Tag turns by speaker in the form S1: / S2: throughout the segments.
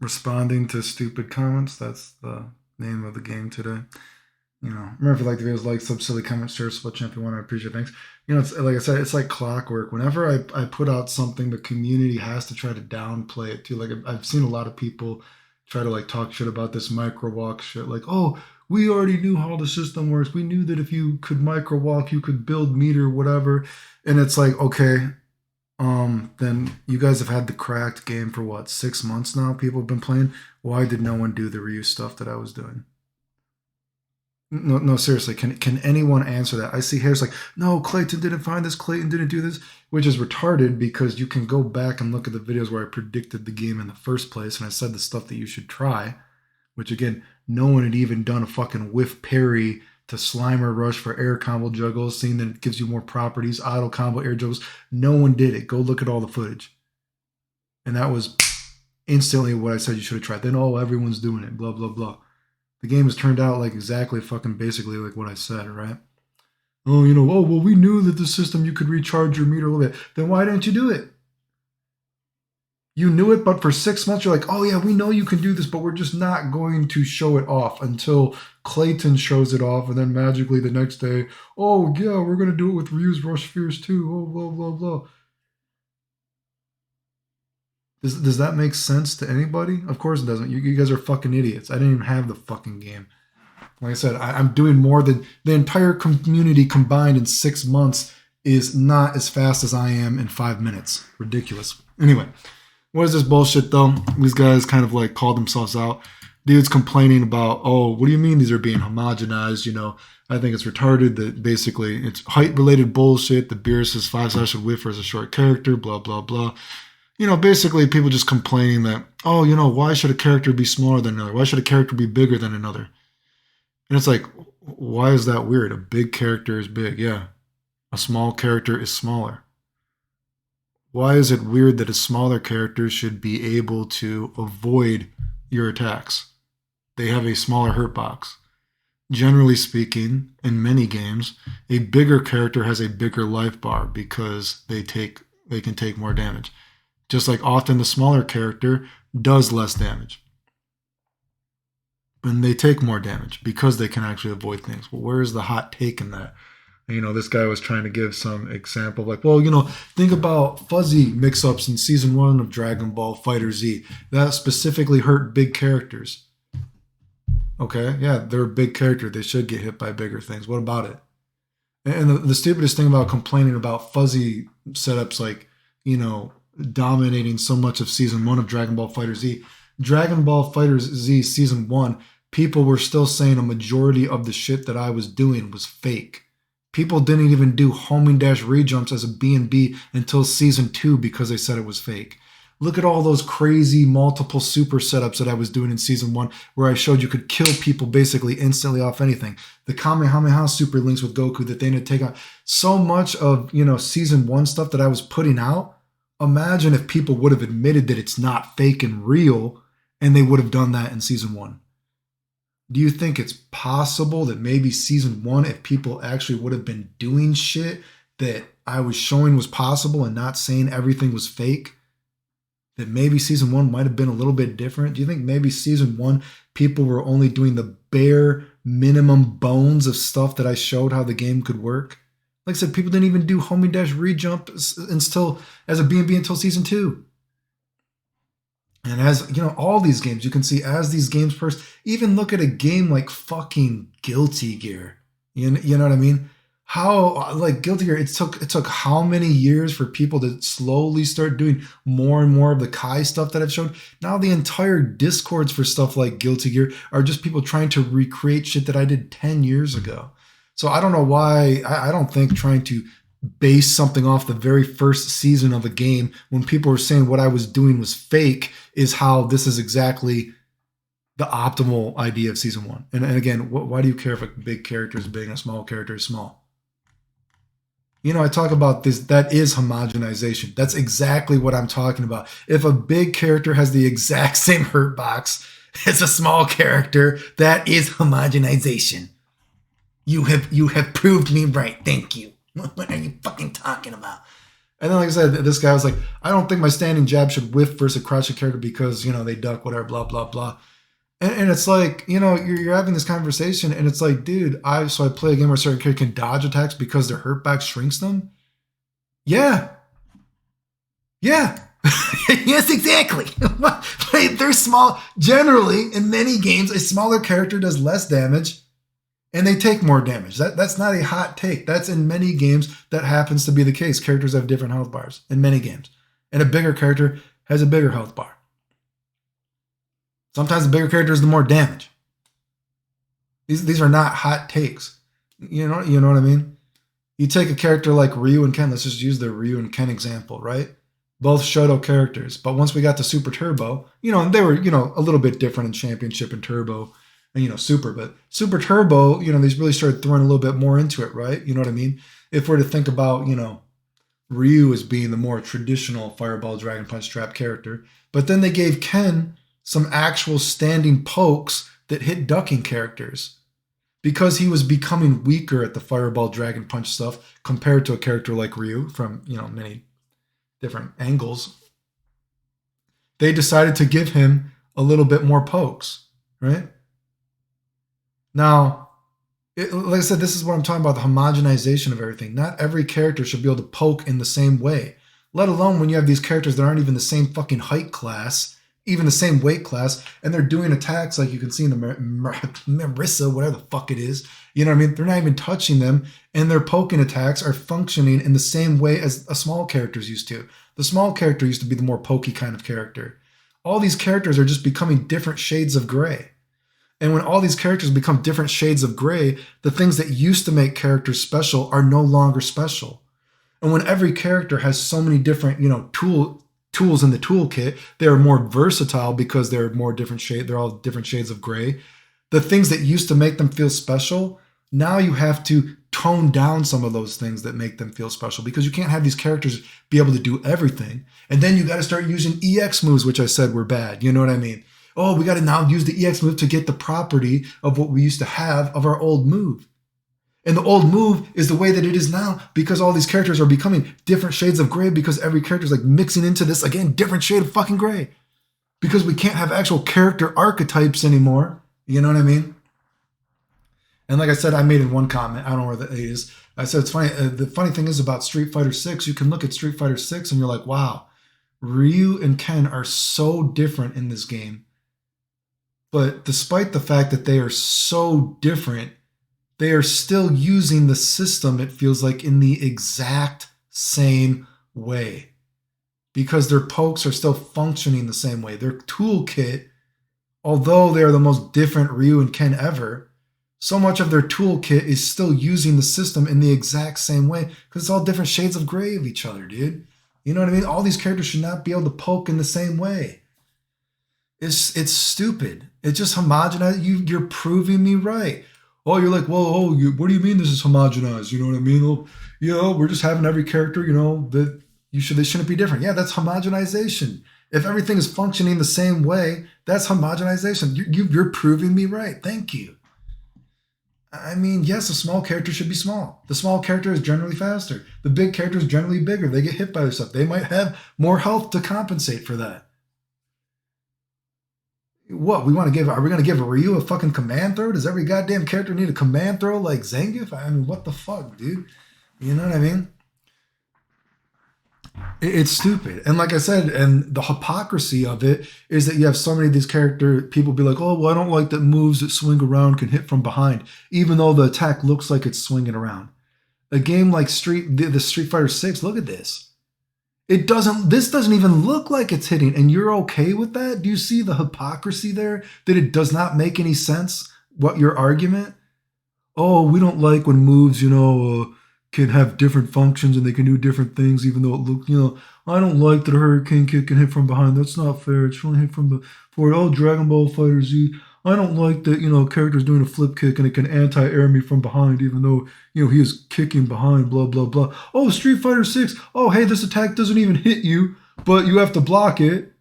S1: responding to stupid comments. That's the name of the game today. Remember if you like the videos, like, sub, silly comments, share, split champion one. I appreciate it. Thanks. It's like I said, it's like clockwork. Whenever I put out something, the community has to try to downplay it too. Like I've seen a lot of people try to like talk shit about this micro walk shit. Like, oh, we already knew how the system works. We knew that if you could micro walk, you could build meter, whatever. And it's like, okay, then you guys have had the cracked game for what, 6 months now? People have been playing. Why did no one do the reuse stuff that I was doing? No, no, seriously. Can anyone answer that? I see Harris like, no, Clayton didn't find this. Clayton didn't do this, which is retarded because you can go back and look at the videos where I predicted the game in the first place, and I said the stuff that you should try. Which again, no one had even done a fucking whiff parry to Slimer Rush for air combo juggles, seeing that it gives you more properties, auto combo air juggles. No one did it. Go look at all the footage. And that was instantly what I said you should have tried. Then, oh, everyone's doing it, blah, blah, blah. The game has turned out like exactly fucking basically like what I said, right? Oh, oh, well, we knew that the system you could recharge your meter a little bit. Then why didn't you do it? You knew it, but for 6 months, you're like, oh yeah, we know you can do this, but we're just not going to show it off until Clayton shows it off, and then magically the next day, oh yeah, we're going to do it with reused Rush Spheres too, oh, blah, blah, blah. Does that make sense to anybody? Of course it doesn't. You guys are fucking idiots. I didn't even have the fucking game. Like I said, I'm doing more than the entire community combined in 6 months is not as fast as I am in 5 minutes. Ridiculous. Anyway. What is this bullshit though? These guys kind of like called themselves out. Dude's complaining about, oh, what do you mean these are being homogenized? I think it's retarded that basically it's height related bullshit. The Beerus is 5-star should whiff as a short character, blah, blah, blah. Basically people just complaining that, oh, why should a character be smaller than another? Why should a character be bigger than another? And it's like, why is that weird? A big character is big, yeah. A small character is smaller. Why is it weird that a smaller character should be able to avoid your attacks? They have a smaller hurt box. Generally speaking, in many games, a bigger character has a bigger life bar because they can take more damage. Just like often the smaller character does less damage. And they take more damage because they can actually avoid things. Well, where is the hot take in that? This guy was trying to give some example like, well, think about fuzzy mix-ups in season 1 of Dragon Ball FighterZ. That specifically hurt big characters. Okay, yeah, they're a big character. They should get hit by bigger things. What about it? And the stupidest thing about complaining about fuzzy setups like, dominating so much of season 1 of Dragon Ball FighterZ. Dragon Ball FighterZ season 1, people were still saying a majority of the shit that I was doing was fake. People didn't even do homing dash rejumps as a B&B until season 2 because they said it was fake. Look at all those crazy multiple super setups that I was doing in season 1 where I showed you could kill people basically instantly off anything. The Kamehameha super links with Goku that they need to take out. So much of, season 1 stuff that I was putting out. Imagine if people would have admitted that it's not fake and real and they would have done that in season 1. Do you think it's possible that maybe season 1, if people actually would have been doing shit that I was showing was possible and not saying everything was fake, that maybe season 1 might have been a little bit different? Do you think maybe season 1, people were only doing the bare minimum bones of stuff that I showed how the game could work? Like I said, people didn't even do homing dash rejump until as a B&B until season 2. And as, all these games, you can see as these games first, even look at a game like fucking Guilty Gear. You know what I mean? How, like Guilty Gear, it took how many years for people to slowly start doing more and more of the Kai stuff that I've shown? Now the entire discords for stuff like Guilty Gear are just people trying to recreate shit that I did 10 years ago. So I don't know why, I don't think trying to base something off the very first season of a game when people were saying what I was doing was fake is how this is exactly the optimal idea of season 1. And again, why do you care if a big character is big and a small character is small? I talk about this, that is homogenization. That's exactly what I'm talking about. If a big character has the exact same hurt box as a small character, that is homogenization. You have proved me right. Thank you. What are you fucking talking about? And then, like I said, this guy was like, I don't think my standing jab should whiff versus a crouching character because, they duck, whatever, blah, blah, blah. And it's like, you're having this conversation and it's like, dude, so I play a game where a certain character can dodge attacks because their hurt back shrinks them. Yeah. Yeah. Yes, exactly. They're small. Generally, in many games, a smaller character does less damage and they take more damage. That's not a hot take. That's in many games that happens to be the case. Characters have different health bars in many games. And a bigger character has a bigger health bar. Sometimes the bigger character is the more damage. These are not hot takes. You know what I mean? You take a character like Ryu and Ken. Let's just use the Ryu and Ken example, right? Both Shoto characters. But once we got to Super Turbo, they were, a little bit different in Championship and Turbo and, Super. But Super Turbo, they really started throwing a little bit more into it, right? You know what I mean? If we're to think about, Ryu as being the more traditional Fireball, Dragon Punch, Trap character. But then they gave Ken some actual standing pokes that hit ducking characters because he was becoming weaker at the Fireball, Dragon Punch stuff compared to a character like Ryu from, many different angles. They decided to give him a little bit more pokes, right? Now, like I said, this is what I'm talking about, the homogenization of everything. Not every character should be able to poke in the same way, let alone when you have these characters that aren't even the same fucking height class, even the same weight class, and they're doing attacks like you can see in the Marissa, whatever the fuck it is. You know what I mean? They're not even touching them, and their poking attacks are functioning in the same way as a small characters used to. The small character used to be the more pokey kind of character. All these characters are just becoming different shades of gray. And when all these characters become different shades of gray, the things that used to make characters special are no longer special. And when every character has so many different, tools in the toolkit, they're more versatile because they're more different shade. They're all different shades of gray. The things that used to make them feel special, now you have to tone down some of those things that make them feel special because you can't have these characters be able to do everything. And then you got to start using EX moves, which I said were bad. You know what I mean? Oh, we got to now use the EX move to get the property of what we used to have of our old move. And the old move is the way that it is now because all these characters are becoming different shades of gray because every character is like mixing into this, again, different shade of fucking gray. Because we can't have actual character archetypes anymore. You know what I mean? And like I said, I made in one comment, I don't know where that is. I said, it's funny. The funny thing is about Street Fighter 6, you can look at Street Fighter 6 and you're like, wow, Ryu and Ken are so different in this game. But despite the fact that they are so different, they are still using the system, it feels like, in the exact same way. Because their pokes are still functioning the same way. Their toolkit, although they are the most different Ryu and Ken ever, so much of their toolkit is still using the system in the exact same way. Because it's all different shades of gray of each other, dude. You know what I mean? All these characters should not be able to poke in the same way. It's stupid. It's just homogenized. You're proving me right. Oh, you're like, well, what do you mean this is homogenized? You know what I mean? Well, we're just having every character, that they shouldn't be different. Yeah, that's homogenization. If everything is functioning the same way, that's homogenization. You're proving me right. Thank you. I mean, yes, a small character should be small. The small character is generally faster. The big character is generally bigger. They get hit by their stuff. They might have more health to compensate for that. What are we going to give Ryu a fucking command throw? Does every goddamn character need a command throw like Zangief? I mean, what the fuck, dude? You know what I mean? It's stupid. And like I said, and the hypocrisy of it is that you have so many of these people be like, oh, well, I don't like that moves that swing around can hit from behind, even though the attack looks like it's swinging around. A game like the Street Fighter 6, look at this. This doesn't even look like it's hitting, and you're okay with that? Do you see the hypocrisy there? That it does not make any sense? What your argument? Oh, we don't like when moves, can have different functions and they can do different things, even though it looks, I don't like that a hurricane kick can hit from behind. That's not fair. It should only hit from forward. Oh, Dragon Ball FighterZ. I don't like that, character's doing a flip kick and it can anti-air me from behind, even though, he is kicking behind, blah, blah, blah. Oh, Street Fighter 6. Oh, hey, this attack doesn't even hit you, but you have to block it.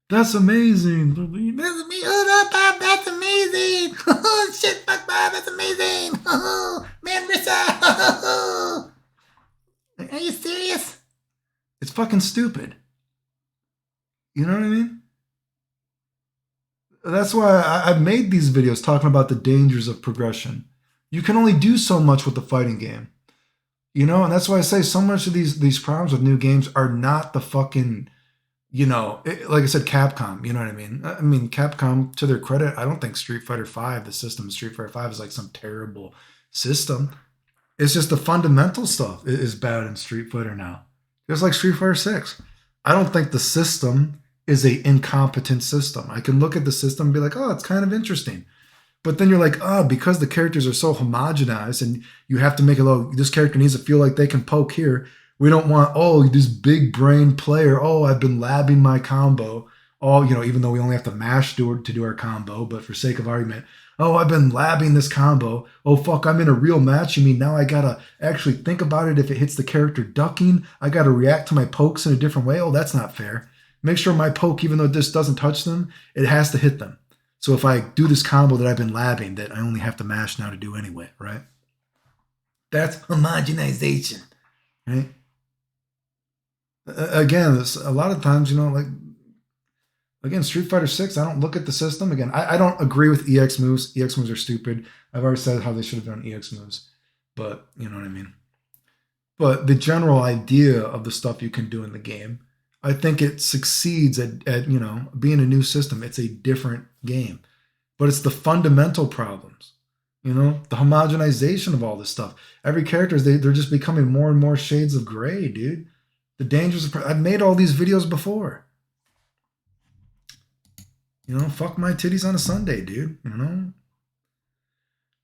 S1: That's amazing. That's amazing. Oh, that's amazing. Shit, fuck, Bob, that's amazing. Man, Rissa. Are you serious? It's fucking stupid. You know what I mean? That's why I've made these videos talking about the dangers of progression. You can only do so much with the fighting game. You know, and that's why I say so much of these problems with new games are not the fucking, like I said, Capcom. You know what I mean? I mean, Capcom, to their credit, I don't think Street Fighter Five, the system of Street Fighter Five, is like some terrible system. It's just the fundamental stuff is bad in Street Fighter now. Just like Street Fighter Six, I don't think the system is a incompetent system. I can look at the system and be like, oh, it's kind of interesting. But then you're like, oh, because the characters are so homogenized and you have to make it, oh, this character needs to feel like they can poke here. We don't want, oh, this big brain player. Oh, I've been labbing my combo. Oh, even though we only have to mash to do our combo, but for sake of argument, oh, I've been labbing this combo. Oh, fuck, I'm in a real match. You mean now I gotta actually think about it if it hits the character ducking? I gotta react to my pokes in a different way. Oh, that's not fair. Make sure my poke, even though this doesn't touch them, it has to hit them. So if I do this combo that I've been labbing that I only have to mash now to do anyway, right? That's homogenization, right? Again, a lot of times, like again, Street Fighter Six. I don't look at the system. Again, I don't agree with EX moves. EX moves are stupid. I've already said how they should have done EX moves, but you know what I mean. But the general idea of the stuff you can do in the game, I think it succeeds at being a new system. It's a different game, but it's the fundamental problems. The homogenization of all this stuff. Every character, they're just becoming more and more shades of gray, dude. The dangers of I've made all these videos before. Fuck my titties on a Sunday, dude. And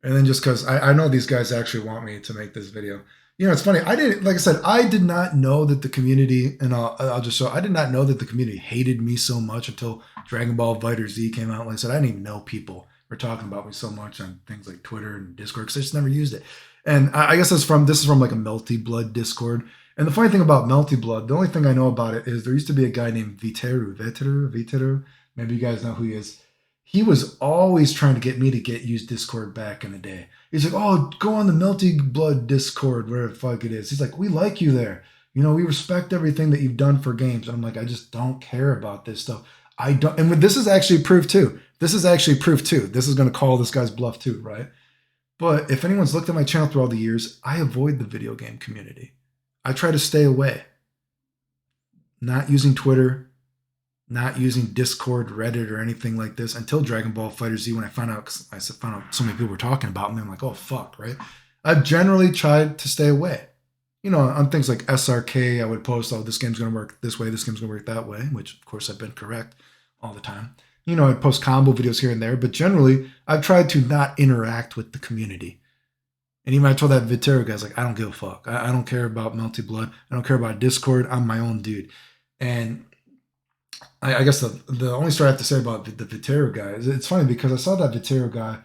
S1: then just because I know these guys actually want me to make this video. It's funny. I didn't, like I said, I did not know that the community, and I'll just show, I did not know that the community hated me so much until Dragon Ball Fighter Z came out. Like I said, I didn't even know people were talking about me so much on things like Twitter and Discord because I just never used it. And I guess this is from like a Melty Blood Discord. And the funny thing about Melty Blood, the only thing I know about it is there used to be a guy named Viteru. Maybe you guys know who he is. He was always trying to get me to use Discord back in the day. He's like, oh, go on the Melty Blood Discord, wherever the fuck it is. He's like, we like you there. We respect everything that you've done for games. And I'm like, I just don't care about this stuff. I don't. And this is actually proof too. This is going to call this guy's bluff too, right? But if anyone's looked at my channel through all the years, I avoid the video game community. I try to stay away. Not using Twitter, not using Discord, Reddit, or anything like this until Dragon Ball Fighter Z. When I found out so many people were talking about me, I'm like, oh fuck, right? I've generally tried to stay away. On things like SRK, I would post, oh, this game's gonna work this way, this game's gonna work that way, which of course I've been correct all the time. I'd post combo videos here and there, but generally I've tried to not interact with the community. And even I told that Viteru guy, I was like, I don't give a fuck. I don't care about Melty Blood. I don't care about Discord. I'm my own dude. And I guess the only story I have to say about the Viteru guy is it's funny because I saw that Viteru guy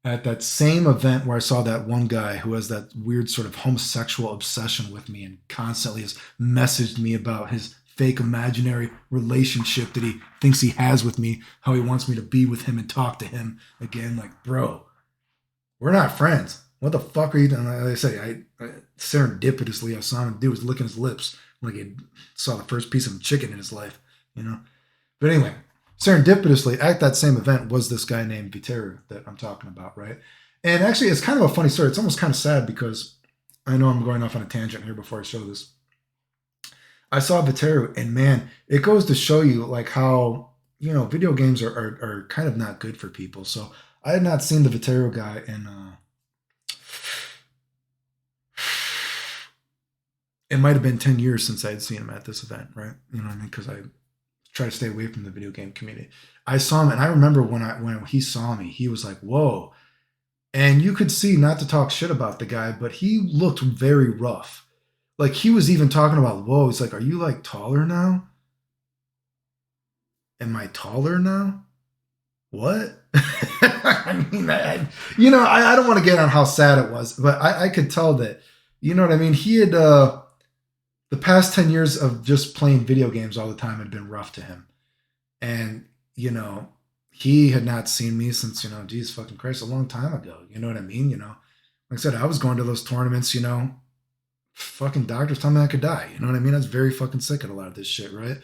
S1: at that same event where I saw that one guy who has that weird sort of homosexual obsession with me and constantly has messaged me about his fake imaginary relationship that he thinks he has with me, how he wants me to be with him and talk to him again. Like, bro, we're not friends. What the fuck are you doing? Like I say, I serendipitously I saw him. Dude was licking his lips like he saw the first piece of chicken in his life, But anyway, serendipitously at that same event was this guy named Viteru that I'm talking about, right? And actually, it's kind of a funny story. It's almost kind of sad because I know I'm going off on a tangent here before I show this. I saw Viteru, and man, it goes to show you like how video games are kind of not good for people. So I had not seen the Viteru guy in. It might have been 10 years since I had seen him at this event, right? You know what I mean? Because I try to stay away from the video game community. I saw him, and I remember when he saw me, he was like, whoa. And you could see, not to talk shit about the guy, but he looked very rough. Like he was even talking about, whoa, he's like, are you like taller now? Am I taller now? What? I mean, I don't want to get on how sad it was, but I could tell that, you know what I mean? He had, the past 10 years of just playing video games all the time had been rough to him. And, he had not seen me since, geez, fucking Christ, a long time ago. You know what I mean? Like I said, I was going to those tournaments, fucking doctors tell me I could die. You know what I mean? I was very fucking sick of a lot of this shit, right?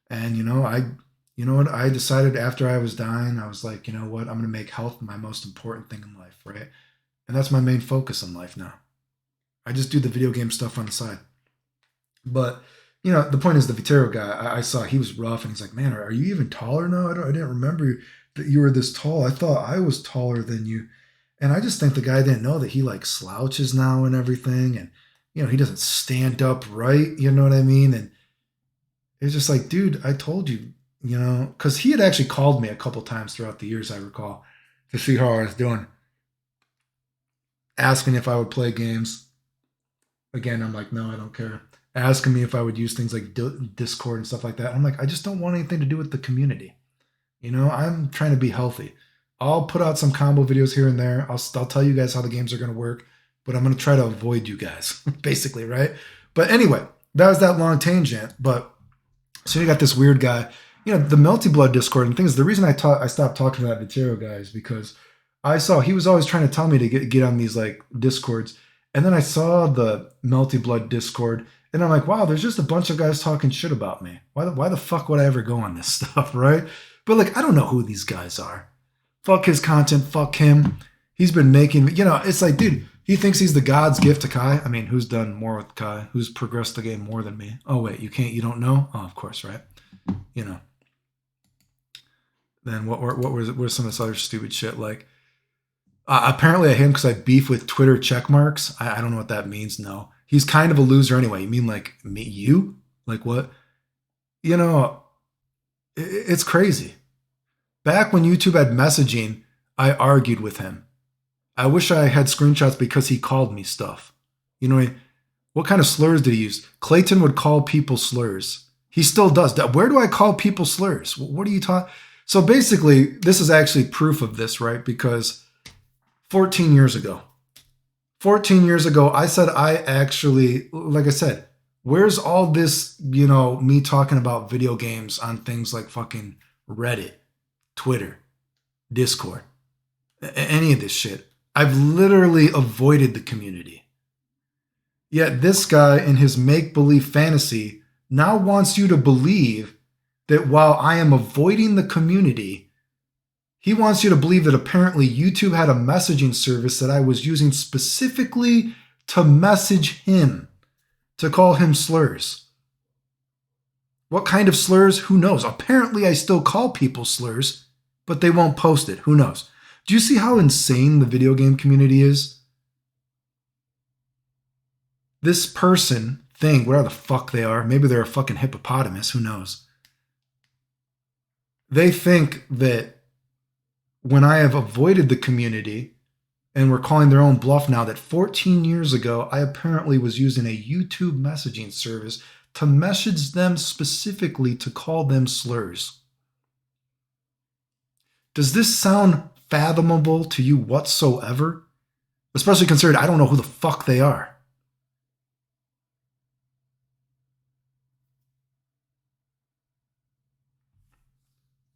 S1: And you know what? I decided after I was dying, I was like, you know what? I'm gonna make health my most important thing in life, right? And that's my main focus in life now. I just do the video game stuff on the side. But the point is, the Vitero guy I saw, he was rough, and he's like, "Man, are you even taller now? I didn't remember that you were this tall. I thought I was taller than you." And I just think the guy didn't know that he like slouches now and everything, and he doesn't stand up right. You know what I mean? And it's just like, dude, I told you, because he had actually called me a couple times throughout the years, I recall, to see how I was doing, asking if I would play games. Again, I'm like, no, I don't care. Asking me if I would use things like Discord and stuff like that. I'm like, I just don't want anything to do with the community. I'm trying to be healthy. I'll put out some combo videos here and there. I'll tell you guys how the games are going to work, but I'm going to try to avoid you guys, basically, right? But anyway, that was that long tangent. But so you got this weird guy, the Melty Blood Discord. And the thing is, the reason I stopped talking to that Vitero guy is because I saw he was always trying to tell me to get on these like Discords. And then I saw the Melty Blood Discord, and I'm like, wow, there's just a bunch of guys talking shit about me. Why the fuck would I ever go on this stuff, right? But like, I don't know who these guys are. Fuck his content. Fuck him. He's been making, it's like, dude, he thinks he's the God's gift to Kai. I mean, who's done more with Kai? Who's progressed the game more than me? Oh, wait, you don't know? Oh, of course, right? Then what was some of this other stupid shit like? Apparently I hate him because I beef with Twitter check marks. I don't know what that means. No, he's kind of a loser anyway. You mean like me? You? Like what? It's crazy. Back when YouTube had messaging, I argued with him. I wish I had screenshots because he called me stuff. What kind of slurs did he use? Clayton would call people slurs. He still does. Where do I call people slurs? What are you talking? So basically, this is actually proof of this, right? Because 14 years ago, I said like I said, where's all this, me talking about video games on things like fucking Reddit, Twitter, Discord, any of this shit? I've literally avoided the community. Yet this guy in his make-believe fantasy now wants you to believe that while I am avoiding the community, he wants you to believe that apparently YouTube had a messaging service that I was using specifically to message him, to call him slurs. What kind of slurs? Who knows? Apparently I still call people slurs, but they won't post it. Who knows? Do you see how insane the video game community is? This person, thing, whatever the fuck they are, maybe they're a fucking hippopotamus, who knows? They think that when I have avoided the community and we're calling their own bluff now, that 14 years ago, I apparently was using a YouTube messaging service to message them specifically to call them slurs. Does this sound fathomable to you whatsoever? Especially considering I don't know who the fuck they are.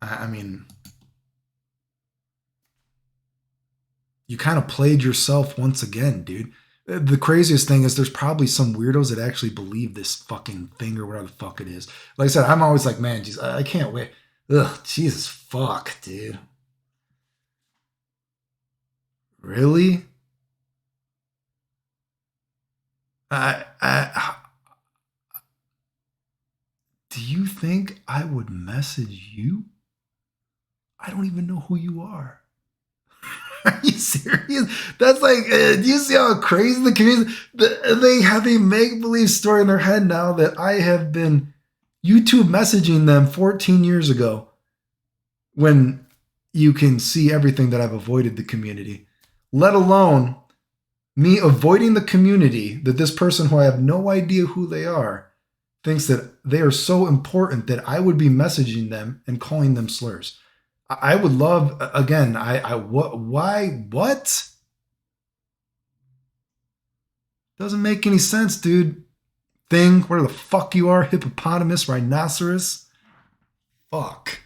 S1: I mean, you kind of played yourself once again, dude. The craziest thing is there's probably some weirdos that actually believe this fucking thing or whatever the fuck it is. Like I said, I'm always like, man, geez, I can't wait. Ugh, Jesus fuck, dude. Really? I do you think I would message you? I don't even know who you are. Are you serious? That's like, do you see how crazy the community? They have a make believe story in their head now that I have been YouTube messaging them 14 years ago, when you can see everything that I've avoided the community, let alone me avoiding the community, that this person who I have no idea who they are thinks that they are so important that I would be messaging them and calling them slurs. I would love, again, what? Doesn't make any sense, dude. Thing, where the fuck you are, hippopotamus, rhinoceros. Fuck.